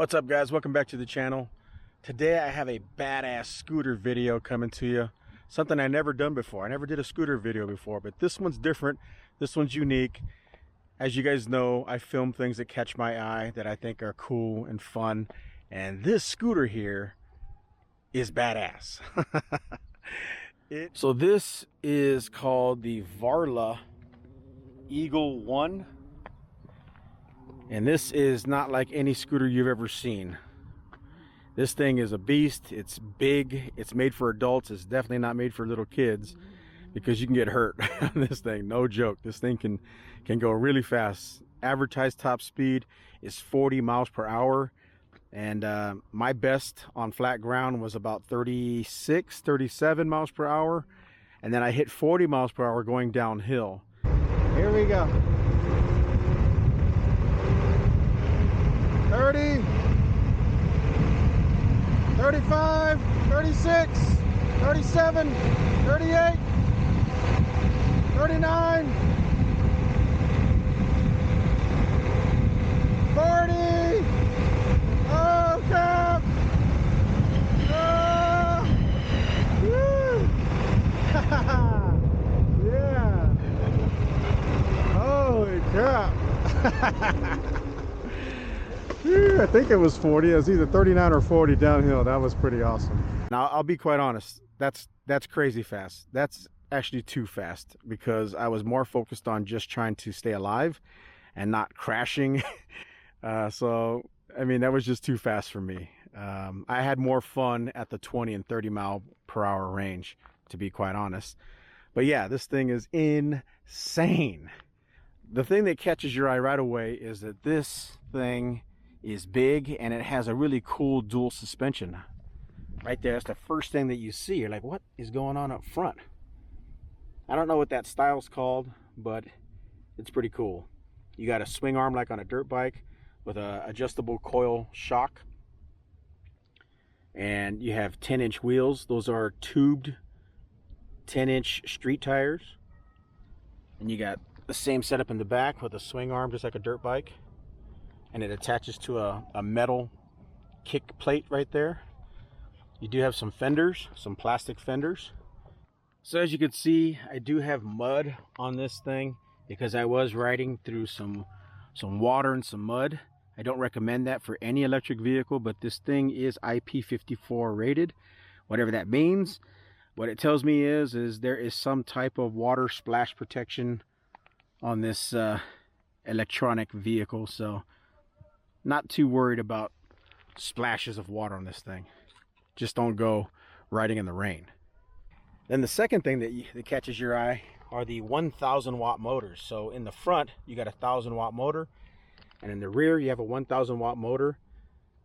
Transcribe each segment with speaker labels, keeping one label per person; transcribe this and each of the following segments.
Speaker 1: What's up, guys? Welcome back to the channel. Today I have a badass scooter video coming to you. Something I never done before. I never did a scooter video before, but this one's different. This one's unique. As you guys know, I film things that catch my eye, that I think are cool and fun, and this scooter here is badass. So this is called the VARLA Eagle One. And this is not like any scooter you've ever seen. This thing is a beast. It's big. It's made for adults. It's definitely not made for little kids, because you can get hurt on this thing. No joke. This thing can go really fast. Advertised top speed is 40 miles per hour. And my best on flat ground was about 36, 37 miles per hour. And then I hit 40 miles per hour going downhill. Here we go. 30, 35, 36, 37, 38, 39, 40. Oh, crap. Oh. Woo. Yeah. Holy crap. I think it was 40. It was either 39 or 40 downhill. That was pretty awesome. Now, I'll be quite honest. That's crazy fast. That's actually too fast, because I was more focused on just trying to stay alive and not crashing. So, I mean, that was just too fast for me. I had more fun at the 20 and 30 mile per hour range, to be quite honest. But yeah, this thing is insane. The thing that catches your eye right away is that this thing is big, and it has a really cool dual suspension right there. That's the first thing that you see. You're like, what is going on up front? I don't know what that style's called, but it's pretty cool. You got a swing arm like on a dirt bike with a adjustable coil shock, and you have 10-inch wheels. Those are tubed 10-inch street tires, and you got the same setup in the back with a swing arm just like a dirt bike. And it attaches to a metal kick plate right there. You do have some fenders, some plastic fenders. So as you can see, I do have mud on this thing because I was riding through some water and some mud. I don't recommend that for any electric vehicle, but this thing is IP54 rated, whatever that means. What it tells me is there is some type of water splash protection on this electronic vehicle, so not too worried about splashes of water on this thing. Just don't go riding in the rain. Then the second thing that catches your eye are the 1,000 watt motors. So in the front, you got a 1,000 watt motor, and in the rear, you have a 1,000 watt motor.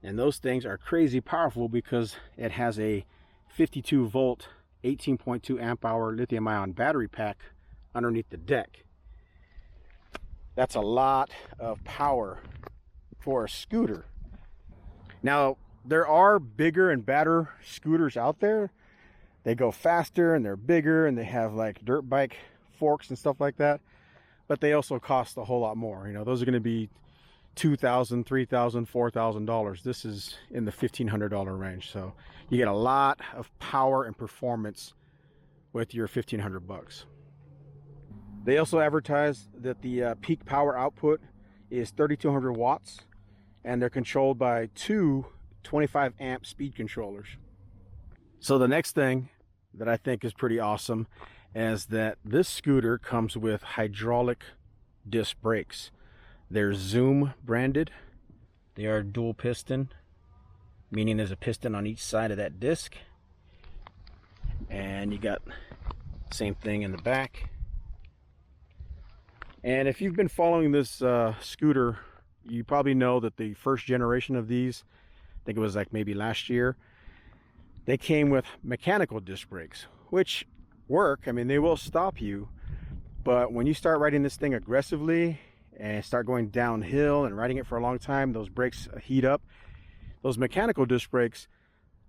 Speaker 1: And those things are crazy powerful because it has a 52 volt, 18.2 amp hour lithium ion battery pack underneath the deck. That's a lot of power for a scooter. Now, there are bigger and badder scooters out there. They go faster and they're bigger and they have like dirt bike forks and stuff like that, but they also cost a whole lot more. You know, those are going to be $2,000, $3,000, $4,000. This is in the $1,500 range, so you get a lot of power and performance with your $1,500 bucks. They also advertise that the peak power output is 3,200 watts, and they're controlled by two 25 amp speed controllers. So the next thing that I think is pretty awesome is that this scooter comes with hydraulic disc brakes. They're Zoom branded. They are dual piston, meaning there's a piston on each side of that disc. And you got the same thing in the back. And if you've been following this scooter, you probably know that the first generation of these, I think it was like maybe last year, they came with mechanical disc brakes, which work. I mean, they will stop you, but when you start riding this thing aggressively and start going downhill and riding it for a long time, those brakes heat up. Those mechanical disc brakes,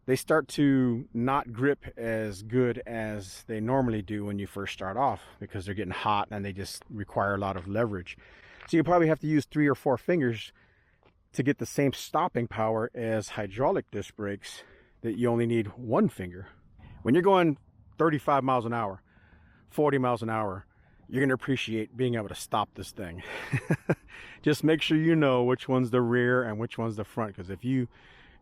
Speaker 1: they start to not grip as good as they normally do when you first start off, because they're getting hot and they just require a lot of leverage. So you probably have to use 3 or 4 fingers to get the same stopping power as hydraulic disc brakes that you only need one finger. When you're going 35 miles an hour, 40 miles an hour, you're going to appreciate being able to stop this thing. Just make sure you know which one's the rear and which one's the front, because if you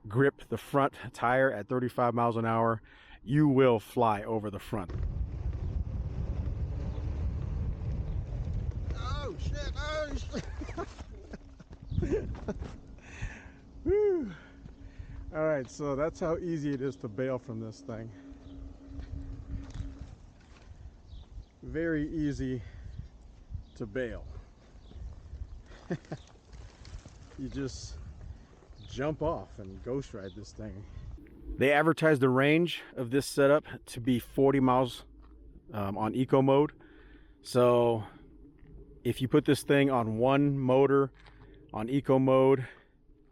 Speaker 1: grip the front tire at 35 miles an hour, you will fly over the front. Oh shit, oh shit. Whew. All right, so that's how easy it is to bail from this thing. Very easy to bail. You just jump off and ghost ride this thing. They advertise the range of this setup to be 40 miles on eco mode. So if you put this thing on one motor, on eco mode,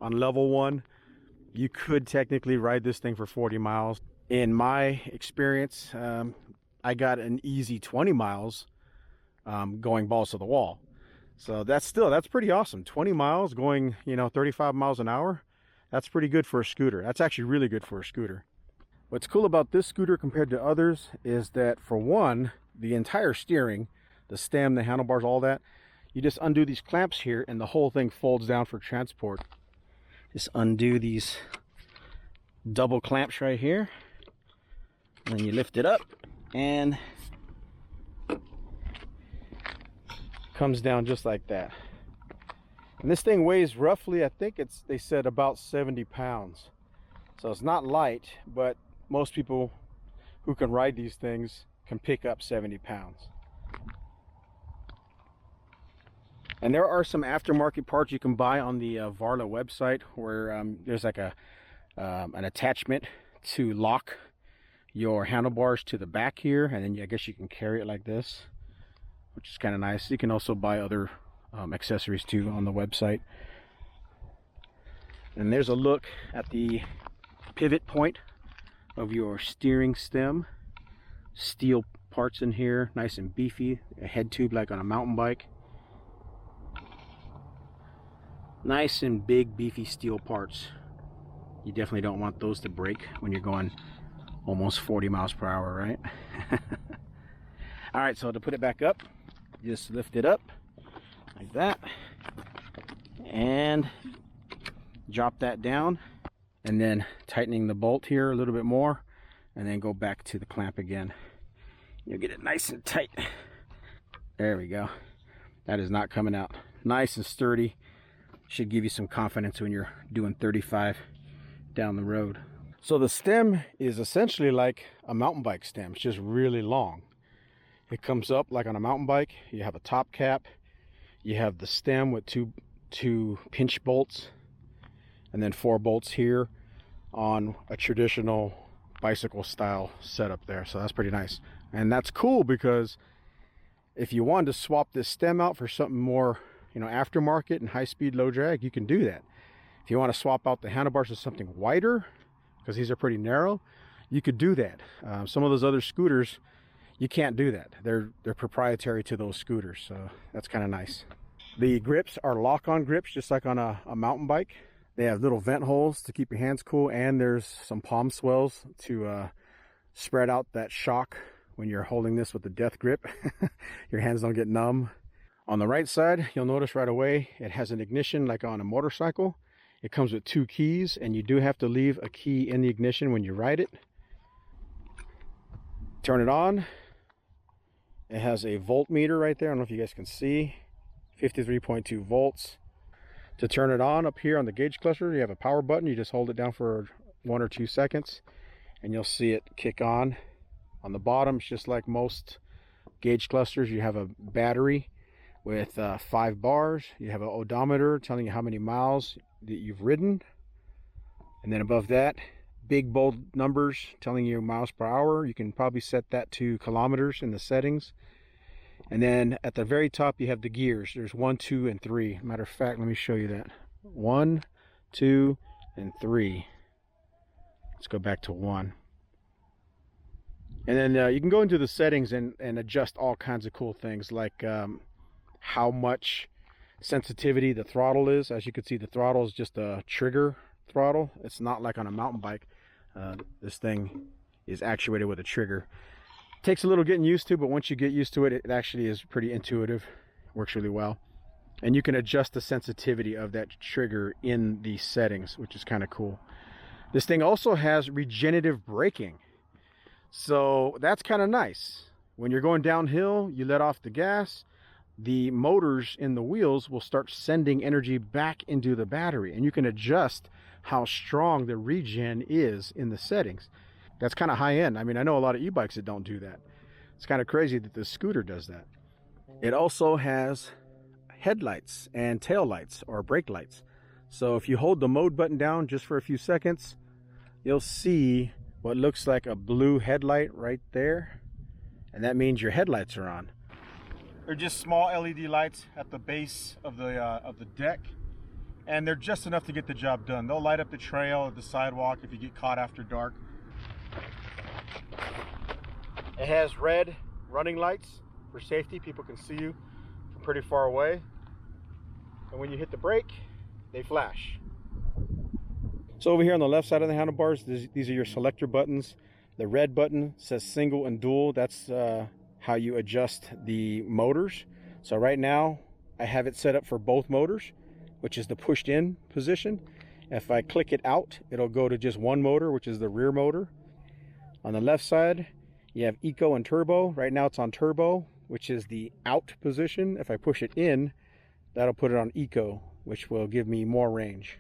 Speaker 1: on level 1, you could technically ride this thing for 40 miles. In my experience, I got an easy 20 miles going balls to the wall. So that's pretty awesome. 20 miles going, 35 miles an hour. That's pretty good for a scooter. That's actually really good for a scooter. What's cool about this scooter compared to others is that, for one, the entire steering, the stem, the handlebars, all that, you just undo these clamps here and the whole thing folds down for transport. Just undo these double clamps right here, and then you lift it up and comes down just like that. And this thing weighs roughly, I think they said about 70 pounds. So it's not light, but most people who can ride these things can pick up 70 pounds. And there are some aftermarket parts you can buy on the VARLA website, where there's like an attachment to lock your handlebars to the back here, and then I guess you can carry it like this, which is kind of nice. You can also buy other accessories too on the website. And there's a look at the pivot point of your steering stem. Steel parts in here, nice and beefy. A head tube like on a mountain bike. Nice and big beefy steel parts. You definitely don't want those to break when you're going almost 40 miles per hour, right? All right, so to put it back up, just lift it up like that and drop that down, and then tightening the bolt here a little bit more, and then go back to the clamp again. You'll get it nice and tight. There we go. That is not coming out. Nice and sturdy. Should give you some confidence when you're doing 35 down the road. So the stem is essentially like a mountain bike stem. It's just really long. It comes up like on a mountain bike. You have a top cap. You have the stem with two pinch bolts, and then 4 bolts here on a traditional bicycle style setup there. So that's pretty nice. And that's cool because if you wanted to swap this stem out for something more, aftermarket and high speed, low drag, you can do that. If you want to swap out the handlebars to something wider, because these are pretty narrow, you could do that. Some of those other scooters, you can't do that. They're proprietary to those scooters, so that's kind of nice. The grips are lock-on grips, just like on a mountain bike. They have little vent holes to keep your hands cool, and there's some palm swells to spread out that shock when you're holding this with the death grip. Your hands don't get numb. On the right side, you'll notice right away it has an ignition like on a motorcycle. It comes with 2 keys, and you do have to leave a key in the ignition when you ride it. Turn it on. It has a voltmeter right there. I don't know if you guys can see. 53.2 volts. To turn it on, up here on the gauge cluster, you have a power button. You just hold it down for 1 or 2 seconds, and you'll see it kick on. On the bottom, it's just like most gauge clusters. You have a battery with 5 bars. You have an odometer telling you how many miles that you've ridden, and then above that, big bold numbers telling you miles per hour. You can probably set that to kilometers in the settings. And then at the very top, you have the gears. There's 1, 2, and 3. Matter of fact, let me show you that. 1, 2, and 3. Let's go back to 1. And then you can go into the settings and adjust all kinds of cool things, like how much sensitivity the throttle is. As you can see, the throttle is just a trigger throttle. It's not like on a mountain bike. This thing is actuated with a trigger. Takes a little getting used to, but once you get used to it, it actually is pretty intuitive. Works really well. And you can adjust the sensitivity of that trigger in the settings, which is kind of cool. This thing also has regenerative braking. So that's kind of nice. When you're going downhill, you let off the gas, the motors in the wheels will start sending energy back into the battery, and you can adjust how strong the regen is in the settings. That's kind of high end. I mean, I know a lot of e-bikes that don't do that. It's kind of crazy that the scooter does that. It also has headlights and tail lights or brake lights. So if you hold the mode button down just for a few seconds, you'll see what looks like a blue headlight right there, and that means your headlights are on. They're just small LED lights at the base of the deck, and they're just enough to get the job done. They'll light up the trail or the sidewalk if you get caught after dark. It has red running lights for safety. People can see you from pretty far away, and when you hit the brake, they flash. So over here on the left side of the handlebars, these are your selector buttons. The red button says single and dual. That's how you adjust the motors. So right now I have it set up for both motors, which is the pushed in position. If I click it out, it'll go to just one motor, which is the rear motor. On the left side, you have eco and turbo. Right now it's on turbo, which is the out position. If I push it in, that'll put it on eco, which will give me more range.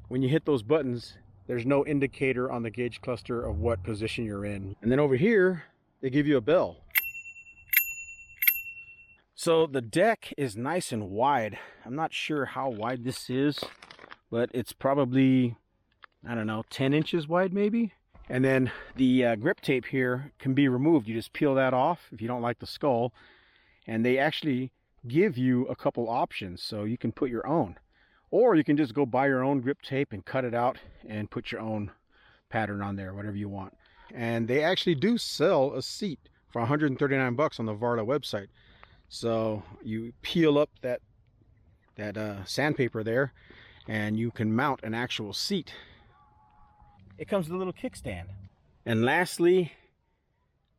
Speaker 1: When you hit those buttons, there's no indicator on the gauge cluster of what position you're in. And then over here, they give you a bell. So the deck is nice and wide. I'm not sure how wide this is, but it's probably, I don't know, 10 inches wide maybe. And then the grip tape here can be removed. You just peel that off if you don't like the skull. And they actually give you a couple options, so you can put your own. Or you can just go buy your own grip tape and cut it out and put your own pattern on there, whatever you want. And they actually do sell a seat for 139 bucks on the VARLA website. So you peel up that sandpaper there, and you can mount an actual seat. It comes with a little kickstand. And lastly,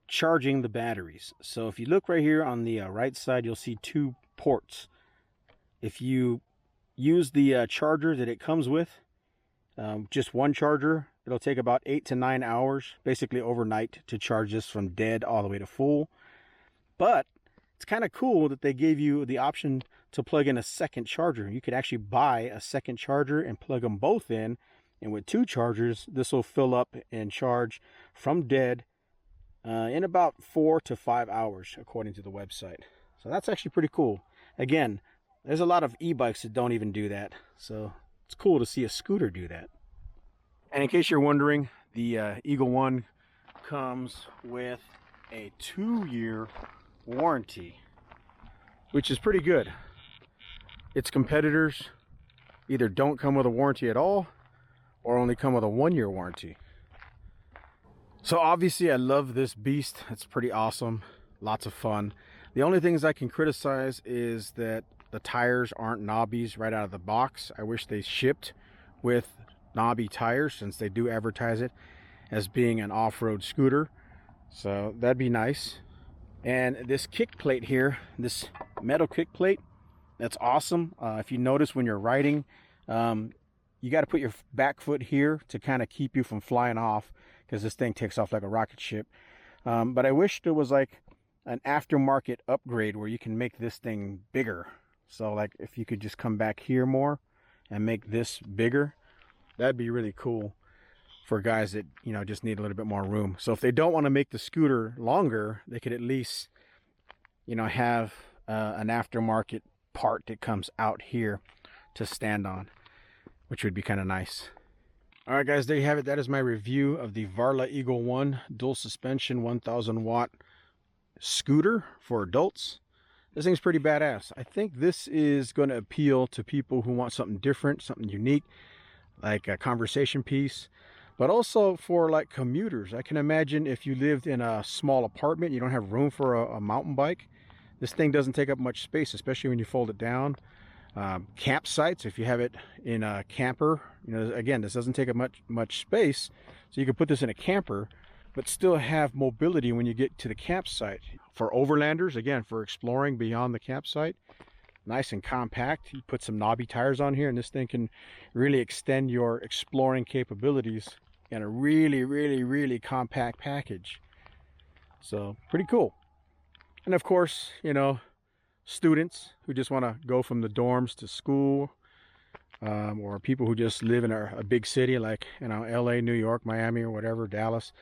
Speaker 1: charging the batteries. So if you look right here on the right side, you'll see two ports. If you use the charger that it comes with, just one charger, it'll take about 8 to 9 hours, basically overnight, to charge this from dead all the way to full. But it's kind of cool that they gave you the option to plug in a second charger. You could actually buy a second charger and plug them both in, and with two chargers, this will fill up and charge from dead in about 4 to 5 hours, according to the website. So that's actually pretty cool. Again, there's a lot of e-bikes that don't even do that, so it's cool to see a scooter do that. And in case you're wondering, the Eagle One comes with a 2-year warranty, which is pretty good. Its competitors either don't come with a warranty at all or only come with a 1-year warranty. So obviously I love this beast. It's pretty awesome, lots of fun. The only things I can criticize is that the tires aren't knobbies right out of the box. I wish they shipped with knobby tires, since they do advertise it as being an off-road scooter. So that'd be nice. And this kick plate here, this metal kick plate, that's awesome. If you notice when you're riding, you got to put your back foot here to kind of keep you from flying off, because this thing takes off like a rocket ship. But I wish there was like an aftermarket upgrade where you can make this thing bigger. So like if you could just come back here more and make this bigger, that'd be really cool for guys that, you know, just need a little bit more room. So if they don't want to make the scooter longer, they could at least, you know, have an aftermarket part that comes out here to stand on, which would be kind of nice. All right, guys, there you have it. That is my review of the VARLA Eagle One dual suspension 1000 watt scooter for adults. This thing's pretty badass. I think this is going to appeal to people who want something different, something unique, like a conversation piece, but also for like commuters. I can imagine if you lived in a small apartment, you don't have room for a mountain bike. This thing doesn't take up much space, especially when you fold it down. campsites. If you have it in a camper, you know, again, this doesn't take up much space, so you can put this in a camper but still have mobility when you get to the campsite. For overlanders, again, for exploring beyond the campsite, nice and compact. You put some knobby tires on here and this thing can really extend your exploring capabilities in a really compact package. So pretty cool. And of course, you know, students who just want to go from the dorms to school, or people who just live in a big city like, you know, LA, New York, Miami, or whatever, Dallas,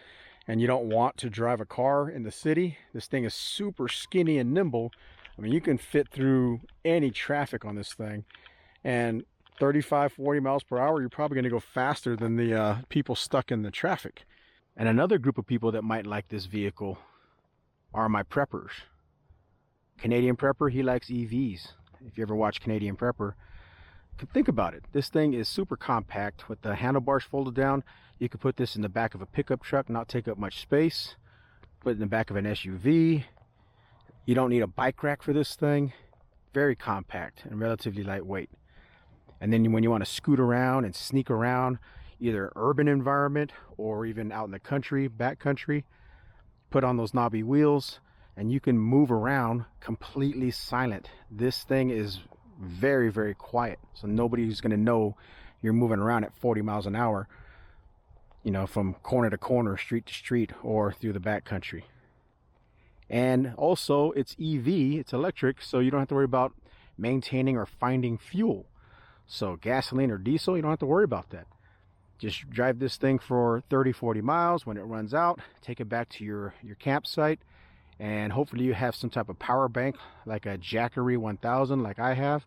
Speaker 1: and you don't want to drive a car in the city. This thing is super skinny and nimble. I mean, you can fit through any traffic on this thing, and 35-40 miles per hour, you're probably going to go faster than the people stuck in the traffic. And another group of people that might like this vehicle are my preppers. Canadian Prepper, he likes EVs. If you ever watch Canadian Prepper, think about it. This thing is super compact with the handlebars folded down. You could put this in the back of a pickup truck, not take up much space. Put it in the back of an SUV. You don't need a bike rack for this thing. Very compact and relatively lightweight. And then when you want to scoot around and sneak around, either urban environment or even out in the country, backcountry, put on those knobby wheels and you can move around completely silent. This thing is very quiet, so nobody's going to know you're moving around at 40 miles an hour, you know, from corner to corner, street to street, or through the backcountry. And also it's EV, it's electric, so you don't have to worry about maintaining or finding fuel. So gasoline or diesel, you don't have to worry about that. Just drive this thing for 30-40 miles. When it runs out, take it back to your campsite, and hopefully you have some type of power bank like a Jackery 1000 like I have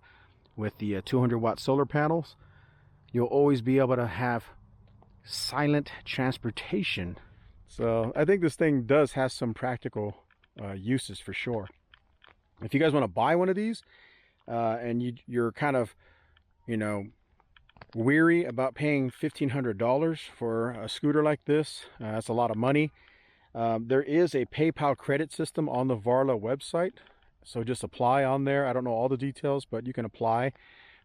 Speaker 1: with the 200-watt solar panels. You'll always be able to have silent transportation. So I think this thing does have some practical uses for sure. If you guys want to buy one of these and you're kind of, you know, weary about paying $1,500 for a scooter like this, that's a lot of money. There is a PayPal credit system on the VARLA website, so just apply on there. I don't know all the details, but you can apply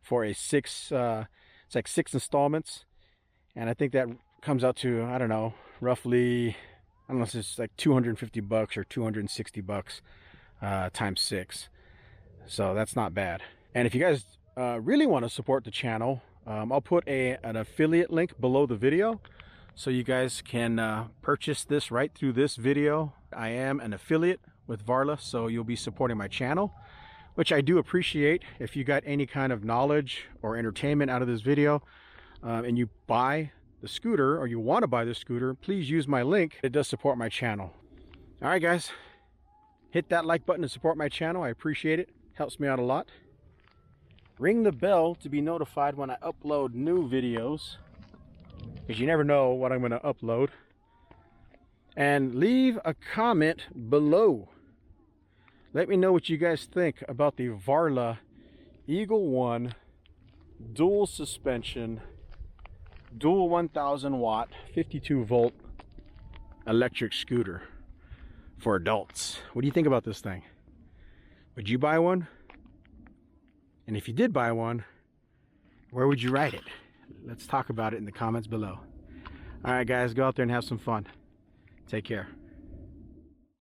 Speaker 1: for a it's like 6 installments, and I think that comes out to, I don't know, roughly, I don't know if it's like $250 or $260 times 6. So that's not bad. And if you guys really want to support the channel, I'll put an affiliate link below the video, so you guys can purchase this right through this video. I am an affiliate with VARLA, so you'll be supporting my channel, which I do appreciate. If you got any kind of knowledge or entertainment out of this video, and you buy the scooter, or you want to buy the scooter, please use my link. It does support my channel. All right, guys, hit that like button to support my channel. I appreciate it. Helps me out a lot. Ring the bell to be notified when I upload new videos, because you never know what I'm going to upload. And leave a comment below. Let me know what you guys think about the VARLA Eagle One dual suspension, dual 1000 watt 52 volt electric scooter for adults. What do you think about this thing? Would you buy one? And if you did buy one, where would you ride it? Let's talk about it in the comments below. All right, guys, go out there and have some fun. Take care.